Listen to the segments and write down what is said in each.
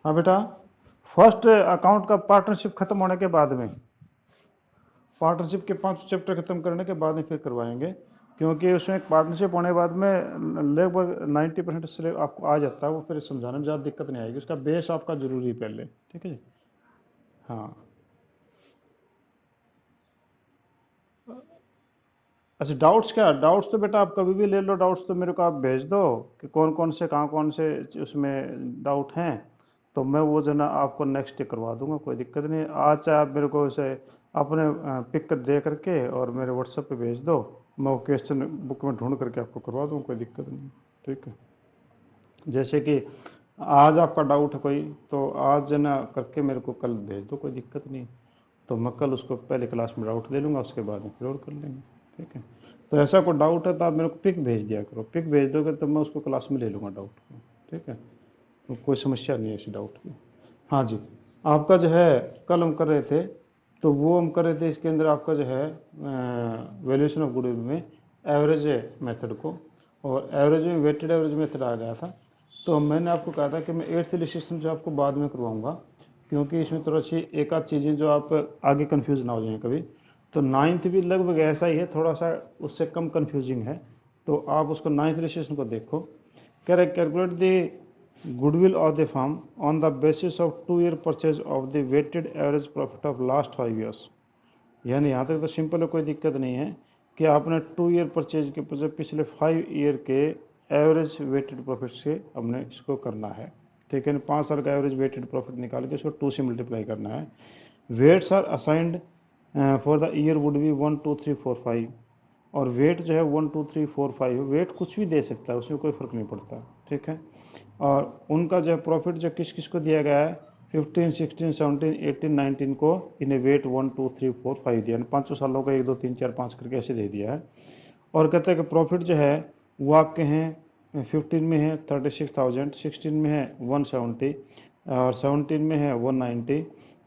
हाँ बेटा, first account का पार्टनरशिप खत्म होने के बाद में, पार्टनरशिप के 5 चैप्टर खत्म करने के बाद में फिर करवाएंगे, क्योंकि उसमें पार्टनरशिप होने के बाद में लगभग 90% से आपको आ जाता है, वो फिर समझाने में ज़्यादा दिक्कत नहीं आएगी, उसका बेस आपका जरूरी है पहले। ठीक है जी। हाँ। अच्छा, डाउट्स क्या, डाउट्स तो बेटा आप कभी भी ले लो, डाउट्स तो मेरे को आप भेज दो कि कौन कौन से कहाँ कौन से उसमें डाउट हैं, तो मैं वो जो ना आपको नेक्स्ट डे करवा दूंगा, कोई दिक्कत नहीं। आज चाहे आप मेरे को उसे अपने पिक दे करके और मेरे व्हाट्सएप पे भेज दो, मैं वो क्वेश्चन बुक में ढूंढ करके आपको करवा दूंगा, कोई दिक्कत नहीं। ठीक है। जैसे कि आज आपका डाउट है कोई, तो आज ना करके मेरे को कल भेज दो, कोई दिक्कत नहीं। तो मैं कल उसको पहले क्लास में डाउट ले लूँगा, उसके बाद में फिर और कर लेंगे। ठीक है। तो ऐसा कोई डाउट है तो आप मेरे को पिक भेज दिया करो, पिक भेज दोगे तो मैं उसको क्लास में ले लूँगा डाउट को। ठीक है। तो कोई समस्या नहीं है इस डाउट की। हाँ जी। आपका जो है कल हम कर रहे थे, तो वो हम कर रहे थे इसके अंदर आपका जो है वैल्यूएशन ऑफ गुडविल में एवरेज मेथड को, और एवरेज में वेटेड एवरेज मेथड आ गया था। तो मैंने आपको कहा था कि मैं 8th इलस्ट्रेशन से आपको बाद में करवाऊंगा, क्योंकि इसमें थोड़ा सी एक आध चीज़ें जो आप आगे कंफ्यूज ना हो जाएं कभी। तो 9th भी लगभग ऐसा ही है, थोड़ा सा उससे कम कंफ्यूजिंग है, तो आप उसको 9th इलस्ट्रेशन को देखो। कह रहे calculate the goodwill of the firm on the basis of 2 year purchase of the weighted average profit of last 5 years। यानी यहाँ तक तो सिंपल है, कोई दिक्कत नहीं है कि आपने 2 year परचेज के पिछले 5 year के एवरेज वेटेड प्रॉफिट से हमने इसको करना है। ठीक है। 5 साल का एवरेज वेटेड प्रॉफिट निकाल के इसको 2 से मल्टीप्लाई करना है। Weights are assigned for the year would be 1 2 3 4 5, और वेट जो है 1 2 3 4 5, वेट कुछ भी दे सकता है, उसमें कोई फ़र्क नहीं पड़ता। ठीक है। और उनका जो है प्रॉफिट जो किस किस को दिया गया है, 15 16 17 18 19 को इन्हें वेट 1 2 3 4 5 दिया, 5 सालों का 1 2 3 4 5 करके ऐसे दे दिया है। और कहते हैं कि प्रॉफिट जो है वो आपके हैं 15 में है 36,000, 16 में है 170, और 17 में है 190,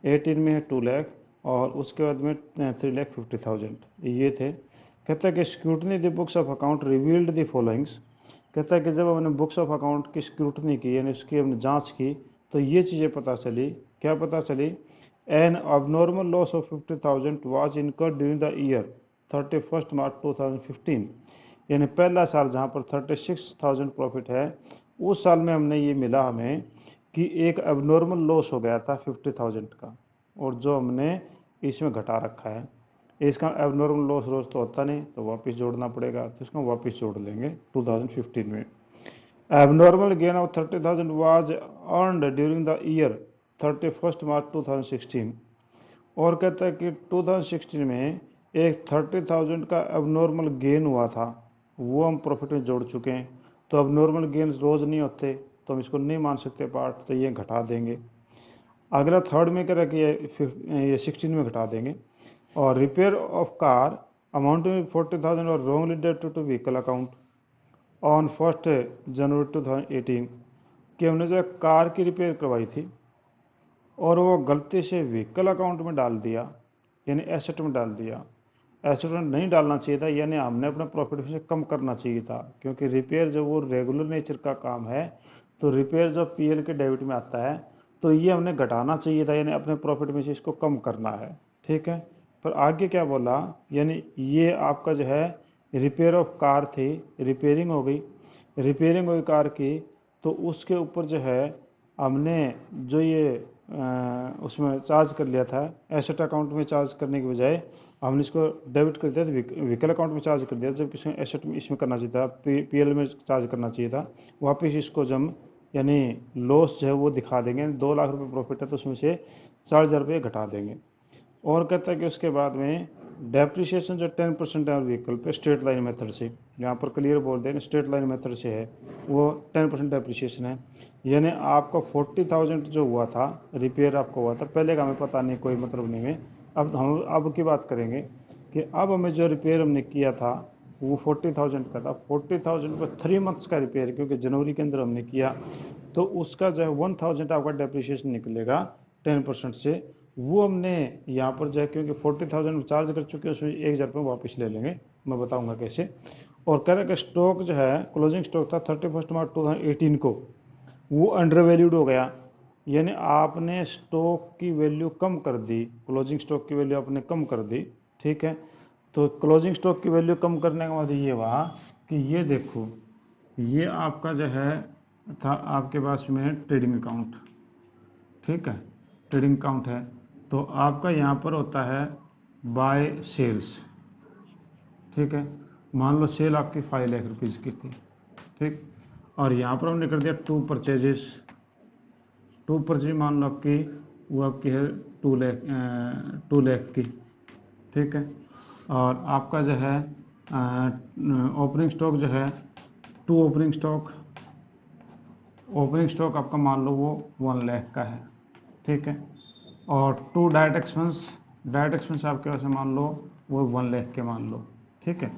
18 में है 2 लाख, और उसके बाद में 3,50,000 ये थे। कहता है कि scrutiny the books of account revealed the followings. कहता है कि जब हमने बुक्स ऑफ अकाउंट की स्क्रूटनी की, यानी उसकी हमने जांच की, तो ये चीज़ें पता चली। क्या पता चली? An abnormal loss of 50,000 was incurred during the year 31 मार्च 2015। यानी पहला साल जहाँ पर 36,000 प्रॉफिट है, उस साल में हमने ये मिला हमें कि एक एबनॉर्मल लॉस हो गया था 50,000 का, और जो हमने इसमें घटा रखा है। इसका एबनॉर्मल लॉस रोज तो होता नहीं, तो वापस जोड़ना पड़ेगा, तो इसको वापस जोड़ लेंगे 2015 में। Abnormal gain of 30,000 was earned during the year 31 मार्च 2016। और कहता है कि 2016 में एक 30,000 का एबनॉर्मल गेन हुआ था, वो हम प्रॉफिट में जोड़ चुके हैं। तो एबनॉर्मल गेन रोज़ नहीं होते, तो हम इसको नहीं मान सकते पार्ट, तो ये घटा देंगे। अगला थर्ड में कह कि ये 16 में घटा देंगे। और रिपेयर ऑफ कार अमाउंट में 40,000 और wrongly debited to vehicle account on 1 January 2018, कि हमने जो है कार की रिपेयर करवाई थी और वो गलती से व्हीकल अकाउंट में डाल दिया, यानी एसेट में डाल दिया। एसेट में नहीं डालना चाहिए था, यानी हमने अपना प्रॉफिट से कम करना चाहिए था, क्योंकि रिपेयर जो वो रेगुलर नेचर का काम है, तो रिपेयर जो पीएल के डेबिट में आता है, तो ये हमने घटाना चाहिए था, यानी अपने प्रॉफिट में से इसको कम करना है। ठीक है। पर आगे क्या बोला, यानी ये आपका जो है रिपेयर ऑफ कार थी, रिपेयरिंग हो गई, रिपेयरिंग हुई कार की, तो उसके ऊपर जो है हमने जो ये उसमें चार्ज कर लिया था, एसेट अकाउंट में चार्ज करने की बजाय हमने इसको डेबिट कर दिया था, व्हीकल अकाउंट में चार्ज कर दिया, जबकि इसमें एसेट में इसमें करना चाहिए था, पीएल में चार्ज करना चाहिए था। वापस इसको जब यानी लॉस जो है वो दिखा देंगे, 2 लाख रुपए प्रॉफिट है तो उसमें से 4,000 रुपये घटा देंगे। और कहता है कि उसके बाद में डेप्रिसिएशन जो 10% है व्हीकल पे स्ट्रेट लाइन मेथड से, यहाँ पर क्लियर बोल दें स्ट्रेट लाइन मेथड से है, वो 10% डेप्रिसिएशन है। यानी आपका 40,000 जो हुआ था रिपेयर आपको हुआ था, पहले का हमें पता नहीं, कोई मतलब नहीं है। अब हम अब की बात करेंगे कि अब हमें जो रिपेयर हमने किया था वो 40,000 का था। 40,000 पर 3 मंथ्स का रिपेयर, क्योंकि जनवरी के अंदर हमने किया, तो उसका जो है 1,000 आपका डेप्रिसिएशन निकलेगा 10% से। वो हमने यहाँ पर जो है क्योंकि 40,000 चार्ज कर चुके हैं, उसमें 1,000 रुपये वापस ले लेंगे, मैं बताऊंगा कैसे। और कह रहे कि स्टॉक जो है क्लोजिंग स्टॉक था 31 मार्च 2018 को, वो अंडर वैल्यूड हो गया, यानी आपने स्टॉक की वैल्यू कम कर दी, क्लोजिंग स्टॉक की वैल्यू आपने कम कर दी, ठीक है। तो क्लोजिंग स्टॉक की वैल्यू कम करने का मतलब ये हुआ कि ये देखो, ये आपका जो है था आपके पास में ट्रेडिंग अकाउंट, ठीक है, ट्रेडिंग अकाउंट है। तो आपका यहाँ पर होता है बाय सेल्स, ठीक है। मान लो सेल आपकी 5 लाख रुपीज़ की थी, ठीक। और यहाँ पर हमने कर दिया 2 परचेजेस, 2 परचेज मान लो आपकी, वो आपकी है 2 लाख की, ठीक है। और आपका जो है ओपनिंग स्टॉक जो है, 2 ओपनिंग स्टॉक, ओपनिंग स्टॉक आपका मान लो वो 1 लाख का है, ठीक है। और 2 डायरेक्ट एक्सपेंस, डायरेक्ट एक्सपेंस आपके पास मान लो वो 1 लाख के मान लो, ठीक है।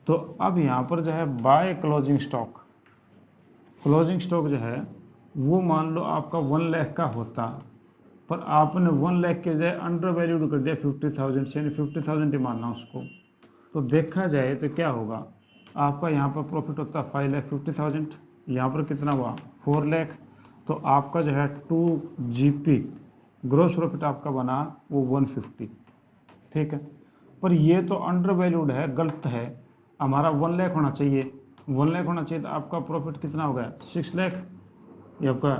तो अब यहाँ पर जो है by closing stock, closing stock जो है वो मान लो आपका 1 लाख का होता, पर आपने 1 लाख के बजाय अंडर वैल्यूड कर दिया 50,000 से, यानी 50,000 ही मानना उसको। तो देखा जाए तो क्या होगा, आपका यहाँ पर प्रॉफिट होता है 5,50,000, यहाँ पर कितना हुआ 4 लाख। तो आपका जो है 2 GP ग्रोस प्रॉफिट आपका बना वो 150, ठीक है। पर ये तो अंडर वैल्यूड है, गलत है, हमारा 1 लाख होना चाहिए, 1 लाख होना चाहिए। तो आपका प्रॉफिट कितना हो गया 6 लाख, ये आपका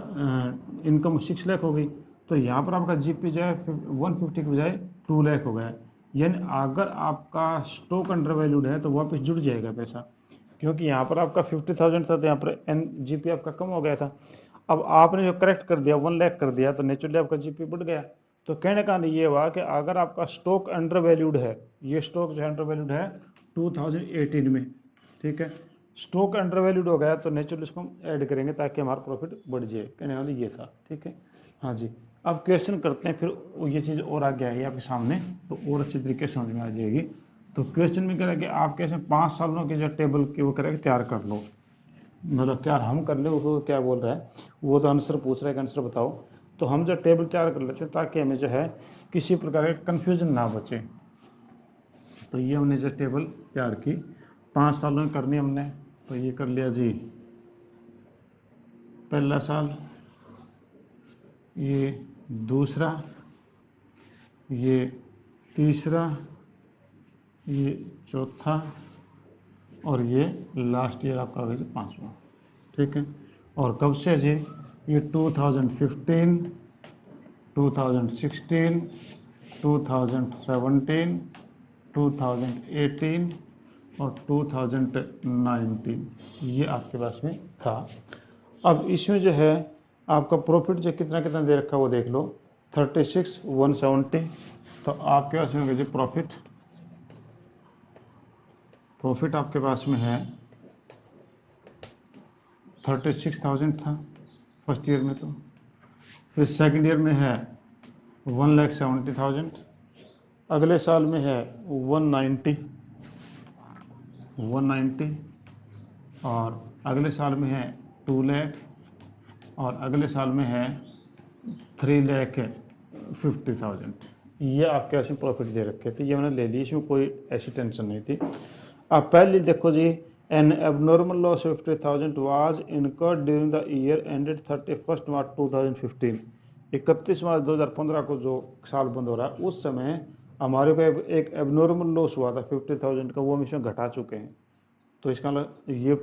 इनकम 6 लाख हो गई। तो यहाँ पर आपका जीपी जो है 150 के बजाय 2 लाख हो गया। यानी अगर आपका स्टॉक अंडर वैल्यूड है तो वापस जुड़ जाएगा पैसा, क्योंकि यहाँ पर आपका 50,000 था तो यहाँ पर जीपी आपका कम हो गया था। अब आपने जो करेक्ट कर दिया 1 लाख कर दिया, तो नेचुरली आपका जीपी बढ़ गया। तो कहने का ये हुआ कि अगर आपका स्टॉक अंडर वैल्यूड है, ये स्टॉक जो है अंडर वैल्यूड है 2018 में, ठीक है, स्टॉक अंडर वैल्यूड हो गया तो नेचुरली इसको हम ऐड करेंगे ताकि हमारा प्रॉफिट बढ़ जाए, कहने वाला ये था, ठीक है। हाँ जी, अब क्वेश्चन करते हैं, फिर ये चीज़ और आगे आएगी आपके सामने तो और अच्छी तरीके से समझ में आ जाएगी। तो क्वेश्चन में कह रहा है कि आप कैसे 5 सालों की जो टेबल की वो करेंगे तैयार कर लो, मतलब तैयार हम कर ले, उसको क्या बोल रहा है वो तो आंसर पूछ रहा है कि आंसर बताओ। तो हम जो टेबल तैयार कर लेते हैं ताकि हमें जो है किसी प्रकार का कन्फ्यूजन ना बचे। तो ये हमने जो टेबल तैयार की 5 सालों में करनी हमने, तो ये कर लिया जी पहला साल, ये दूसरा, ये तीसरा, ये चौथा, और ये लास्ट ईयर आपका होगा जी 5वां, ठीक है। और कब से जी, ये 2015, 2016, 2017, 2018 और 2019, ये आपके पास में था। अब इसमें जो है आपका प्रॉफिट जो कितना कितना दे रखा है वो देख लो, 36, 170। तो आपके पास में जी प्रॉफिट, प्रॉफिट आपके पास में है 36,000 था फर्स्ट ईयर में। तो फिर सेकंड ईयर में है 1,70,000, अगले साल में है 190, 190, और अगले साल में है 2 लाख, और अगले साल में है 3,50,000। ये आपके पास में प्रॉफिट दे रखे थे, ये मैंने ले ली, इसमें कोई ऐसी टेंशन नहीं थी। अब पहले देखो जी, an abnormal loss 50,000 was incurred during the year ended 31 मार्च 2015। 31 मार्च 2015 को जो साल बंद हो रहा है उस समय हमारे को एक एबनॉर्मल लॉस हुआ था 50,000 का, वो हम इसमें घटा चुके हैं। तो इसका ये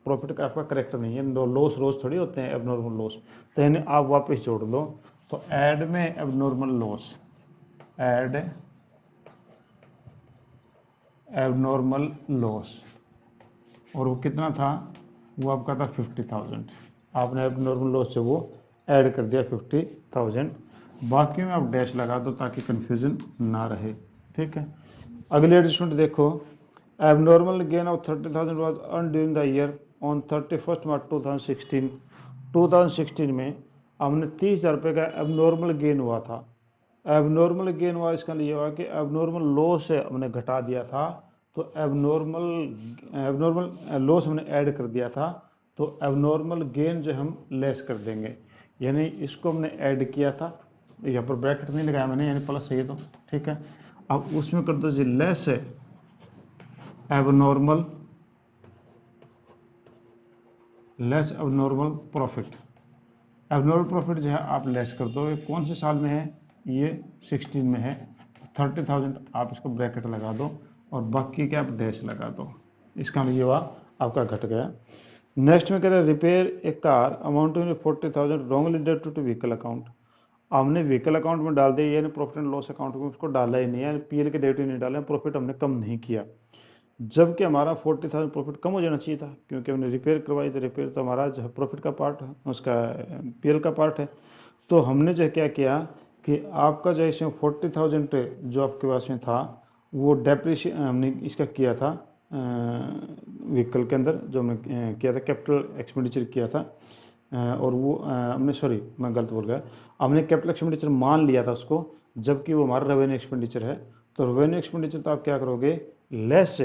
प्रॉफिट का आपका करेक्ट नहीं है, लॉस रोज थोड़ी होते हैं एबनॉर्मल लॉस। तो यानी आप वापस जोड़ लो, तो ऐड में abnormal loss, add abnormal loss, और वो कितना था, वो आपका था 50,000। आपने एबनॉर्मल लॉस से वो ऐड कर दिया 50,000, बाकी में आप डैश लगा दो ताकि कंफ्यूजन ना रहे, ठीक है। अगले एडजस्टमेंट देखो, abnormal gain of 30,000 was earn during the year on 31 मार्च 2016। 2016 में हमने 30,000 रुपये का एबनॉर्मल गेन हुआ था। एबनॉर्मल गेन हुआ इसका लिए हुआ कि एबनॉर्मल लॉस से हमने घटा दिया था, तो एबनॉर्मल लॉस हमने ऐड कर दिया था, तो एबनॉर्मल गेन जो हम लेस कर देंगे, यानी इसको हमने ऐड किया था, यहाँ पर ब्रैकेट नहीं लगाया मैंने, यानी प्लस है तो ठीक है। अब उसमें कर दो जी less abnormal, less abnormal profit, abnormal profit जो है आप लेस कर दो, ये कौन से साल में है, ये 16 में है, 30,000 आप इसको ब्रैकेट लगा दो और बाकी क्या आप डैश लगा दो, इसका मतलब ये हुआ आपका घट गया। नेक्स्ट में कह रहे हैं repair a car amounting 40,000 wrongly debited to vehicle account. हमने व्हीकल अकाउंट में डाल दिया, यानी प्रॉफिट एंड लॉस अकाउंट में उसको डाला ही नहीं है, पीएल के डेबिट नहीं डाला, प्रॉफिट हमने कम नहीं किया, जबकि हमारा 40,000 प्रॉफिट कम हो जाना चाहिए था, क्योंकि हमने रिपेयर करवाई, तो रिपेयर तो हमारा जो है प्रॉफिट का पार्ट है, उसका पीएल का पार्ट है। तो हमने जो क्या किया कि आपका जो इसमें 40,000 जो आपके पास में था वो डेप्रिशिएट हमने इसका किया था व्हीकल के अंदर, जो हमने किया था कैपिटल एक्सपेंडिचर किया था, और वो हमने, सॉरी मैं गलत बोल गया, हमने कैपिटल एक्सपेंडिचर मान लिया था उसको, जबकि वो हमारा रेवेन्यू एक्सपेंडिचर है। तो रेवेन्यू एक्सपेंडिचर तो आप क्या करोगे, less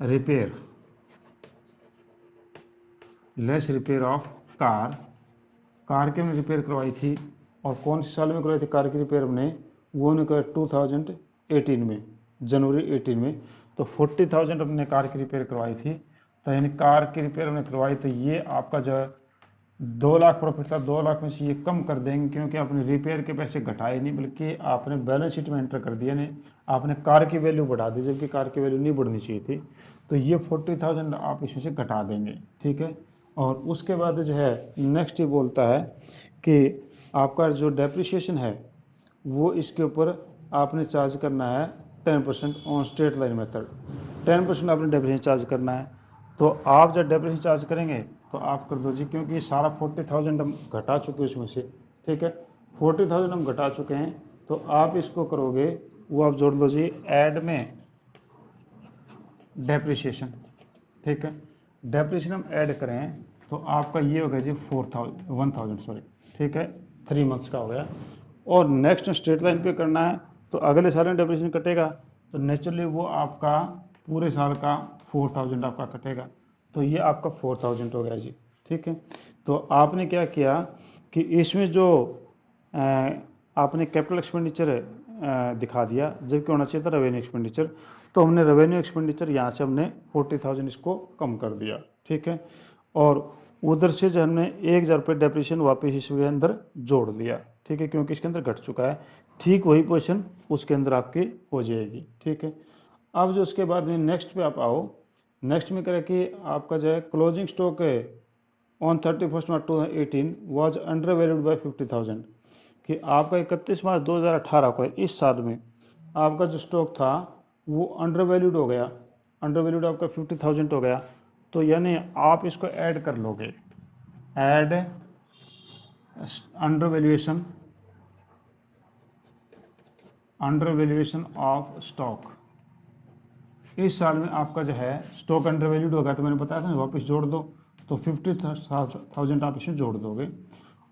repair, less repair of car के हमने रिपेयर करवाई थी, और कौन से साल में करवाई थी कार की रिपेयर हमने, वो हमने करवाई 2018 में, जनवरी 18 में। तो 40,000 हमने कार की रिपेयर करवाई थी, तो यानी कार की रिपेयर हमने करवाई, तो ये आपका जो है 2 लाख प्रॉफिट था, 2 लाख में से ये कम कर देंगे, क्योंकि आपने रिपेयर के पैसे घटाए नहीं, बल्कि आपने बैलेंस शीट में एंटर कर दिया, नहीं आपने कार की वैल्यू बढ़ा दी, जबकि कार की वैल्यू नहीं बढ़नी चाहिए थी। तो ये 40,000 आप इसमें से घटा देंगे, ठीक है। और उसके बाद जो है नेक्स्ट ये बोलता है कि आपका जो डेप्रिसिएशन है वो इसके ऊपर आपने चार्ज करना है 10% ऑन स्ट्रेट लाइन मेथड, 10% आपने डेप्रिसिएशन चार्ज करना है। तो आप जब डेप्रिसिएशन चार्ज करेंगे तो आप कर दो जी, क्योंकि ये सारा 40,000 हम घटा चुके हैं इसमें से, ठीक है, 40,000 हम घटा चुके हैं, तो आप इसको करोगे, वो आप जोड़ लो जी ऐड में डेप्रिसिएशन, ठीक है, डेप्रिसिएशन हम ऐड करें तो आपका ये हो गया जी 1,000 सॉरी, ठीक है, 3 मंथ्स का हो गया। और नेक्स्ट स्ट्रेट लाइन पे करना है, तो अगले साल में डेप्रिसिएशन कटेगा, तो नेचुरली वो आपका पूरे साल का 4,000 आपका कटेगा, तो ये आपका 4,000 हो गया जी, ठीक है। तो आपने क्या किया कि इसमें जो आपने कैपिटल एक्सपेंडिचर दिखा दिया, जबकि होना चाहिए था रेवेन्यू एक्सपेंडिचर, तो हमने रेवेन्यू एक्सपेंडिचर यहाँ से हमने 40,000 इसको कम कर दिया, ठीक है। और उधर से जो हमने 1,000 रुपये डेप्रिसिएशन वापस इसके अंदर जोड़ दिया, ठीक है, क्योंकि इसके अंदर घट चुका है, ठीक वही पोजीशन उसके अंदर आपकी हो जाएगी, ठीक है। अब जो उसके बाद में नेक्स्ट पे आप आओ, नेक्स्ट में करें कि आपका जो है क्लोजिंग स्टॉक है on 31 March 2018 was under valued by 50,000, कि आपका 31 मार्च 2018 को इस साल में आपका जो स्टॉक था वो अंडर वैल्यूड हो गया, अंडर वैल्यूड आपका 50,000 हो गया। तो यानी आप इसको ऐड कर लोगे, add under valuation of stock, इस साल में आपका जो है स्टॉक अंडर वैल्यूड होगा, तो मैंने बताया था ना वापस जोड़ दो, तो 50,000 आप इसमें जोड़ दोगे,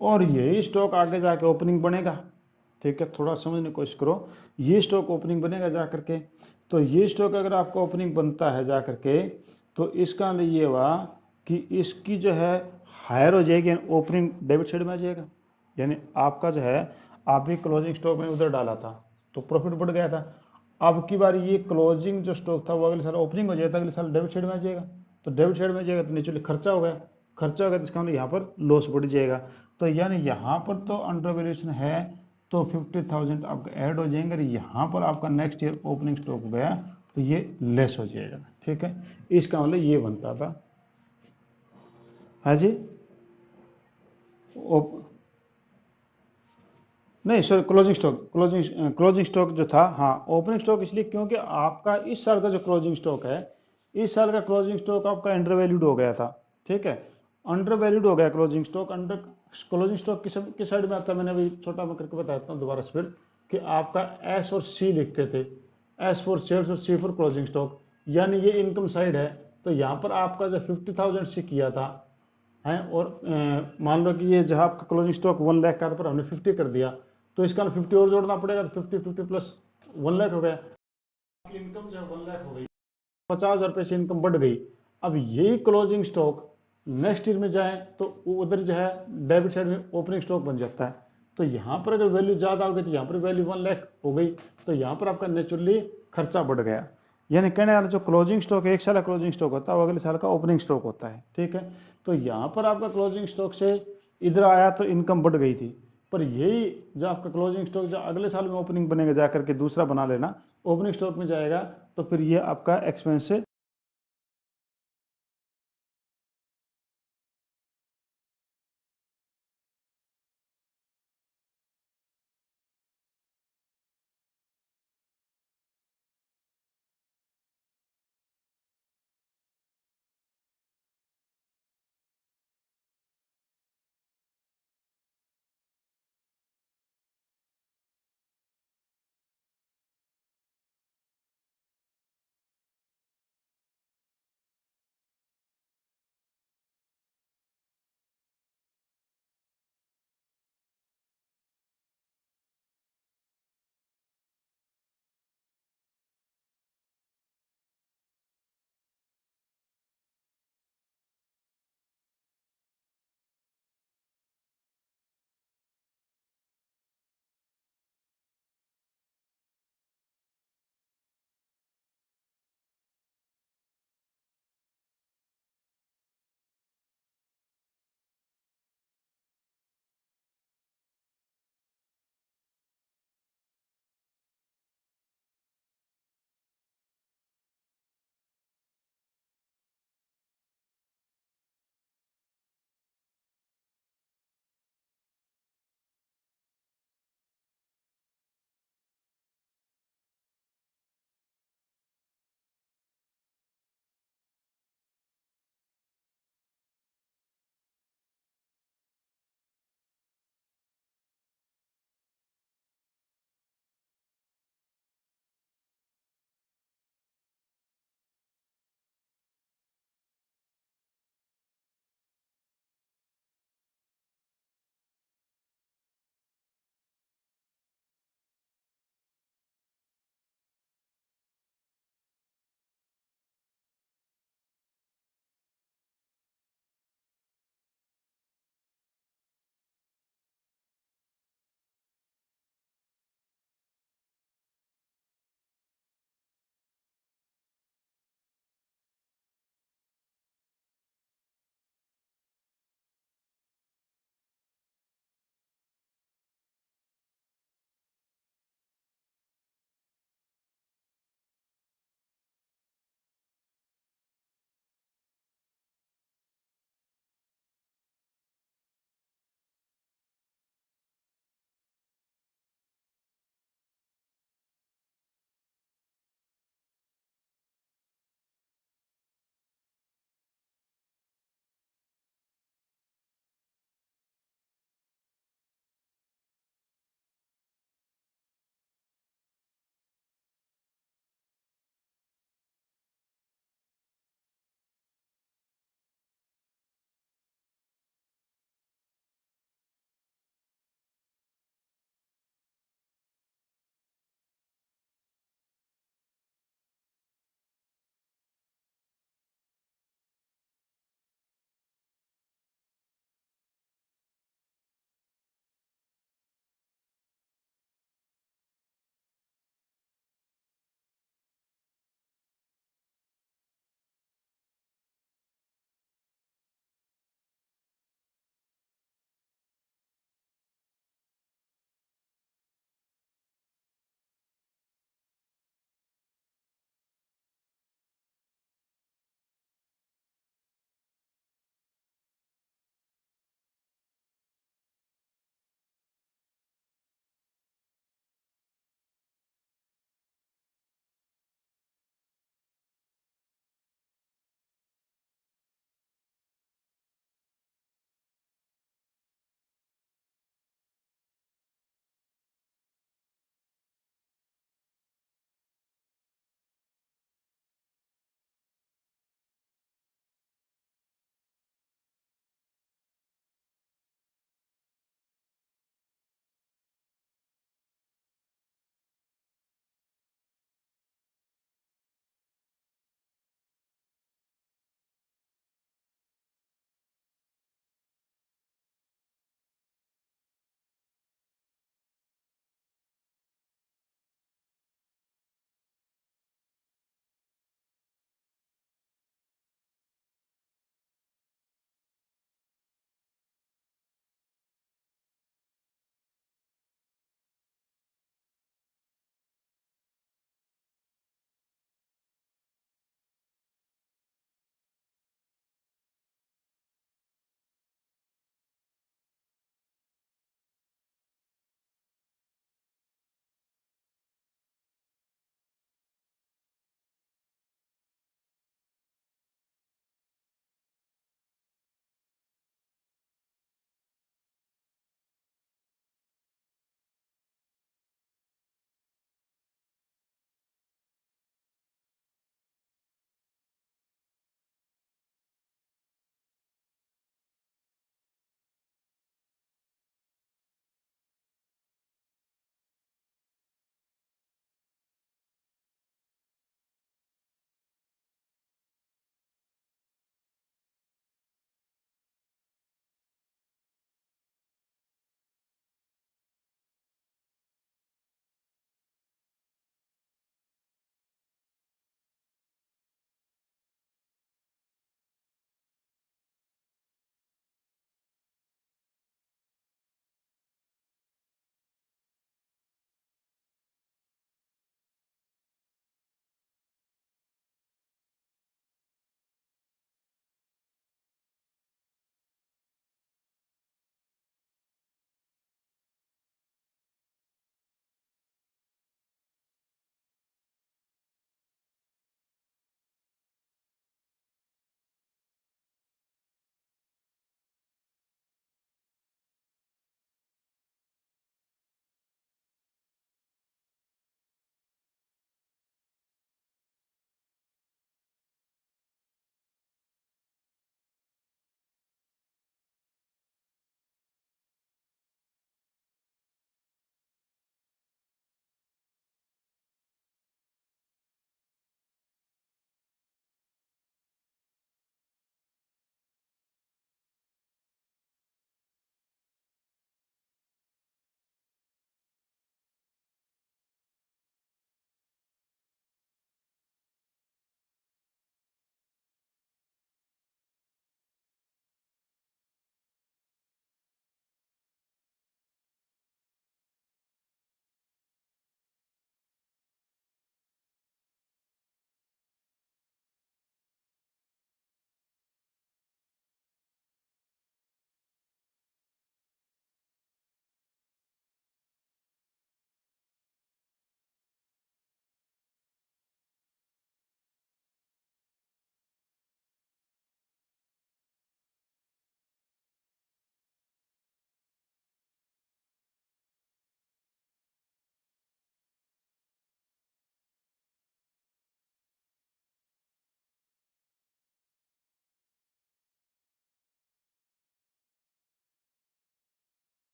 और यही स्टॉक आगे जाके ओपनिंग बनेगा, ठीक है, थोड़ा समझने की कोशिश करो, ये स्टॉक ओपनिंग बनेगा जा करके। तो ये स्टॉक अगर आपका ओपनिंग बनता है जा करके, तो इसका ये हुआ कि इसकी जो है हायर हो जाएगी, ओपनिंग डेबिट साइड में आ जाएगा, यानी आपका जो है आप भी क्लोजिंग स्टॉक में उधर डाला था तो प्रॉफिट बढ़ गया था, अब की बार ये क्लोजिंग जो स्टॉक था वो अगले साल ओपनिंग हो जाएगा, अगले साल डेबिट साइड में आ जाएगा, तो डेबिट साइड में आ जाएगा तो नेचुरली खर्चा हो गया, खर्चा हो गया तो इसका मतलब यहाँ पर लॉस बढ़ जाएगा। तो यानी यहाँ पर तो अंडर वैल्यूएशन है, तो 50,000 आपका ऐड हो जाएंगे, और यहाँ पर आपका नेक्स्ट ईयर ओपनिंग स्टॉक हो गया तो ये लेस हो जाएगा, ठीक है, इसका मतलब ये बनता था। हाँ जी, नहीं सर, क्लोजिंग स्टॉक जो था, हाँ ओपनिंग स्टॉक इसलिए क्योंकि आपका इस साल का जो क्लोजिंग स्टॉक है, इस साल का क्लोजिंग स्टॉक आपका अंडर वैल्यूड हो गया था, ठीक है, अंडर वैल्यूड हो गया closing stock. Under closing stock किस साइड में आता है, मैंने अभी छोटा मैं करके बताता हूँ दोबारा से फिर, कि आपका एस और सी लिखते थे, एस फॉर सेल्स और सी फॉर क्लोजिंग स्टॉक, यानी ये इनकम साइड है, तो यहाँ पर आपका जो 50,000 से किया था है, और मान लो कि ये जहाँ आपका क्लोजिंग स्टॉक 1 लाख का था पर हमने 50 कर दिया, तो इसका 50 और जोड़ना पड़ेगा, तो 50 प्लस 1 लाख हो गया, आपकी इनकम जो है 1 लाख हो गई, 50,000 रुपये से इनकम बढ़ गई। अब यही क्लोजिंग स्टॉक नेक्स्ट ईयर में जाए तो उधर जो है डेबिट साइड में ओपनिंग स्टॉक बन जाता है, तो यहाँ पर अगर वैल्यू ज़्यादा हो गई तो यहाँ पर वैल्यू 1 लाख हो गई, तो यहाँ पर आपका नेचुरली खर्चा बढ़ गया। यानी कहने वाला जो क्लोजिंग स्टॉक एक साल का क्लोजिंग स्टॉक होता है वो अगले साल का ओपनिंग स्टॉक होता है, ठीक है। तो यहाँ पर आपका क्लोजिंग स्टॉक से इधर आया तो इनकम बढ़ गई थी, पर यही जो आपका क्लोजिंग स्टॉक जो अगले साल में ओपनिंग बनेगा जा करके दूसरा बना लेना, ओपनिंग स्टॉक में जाएगा तो फिर ये आपका एक्सपेंस से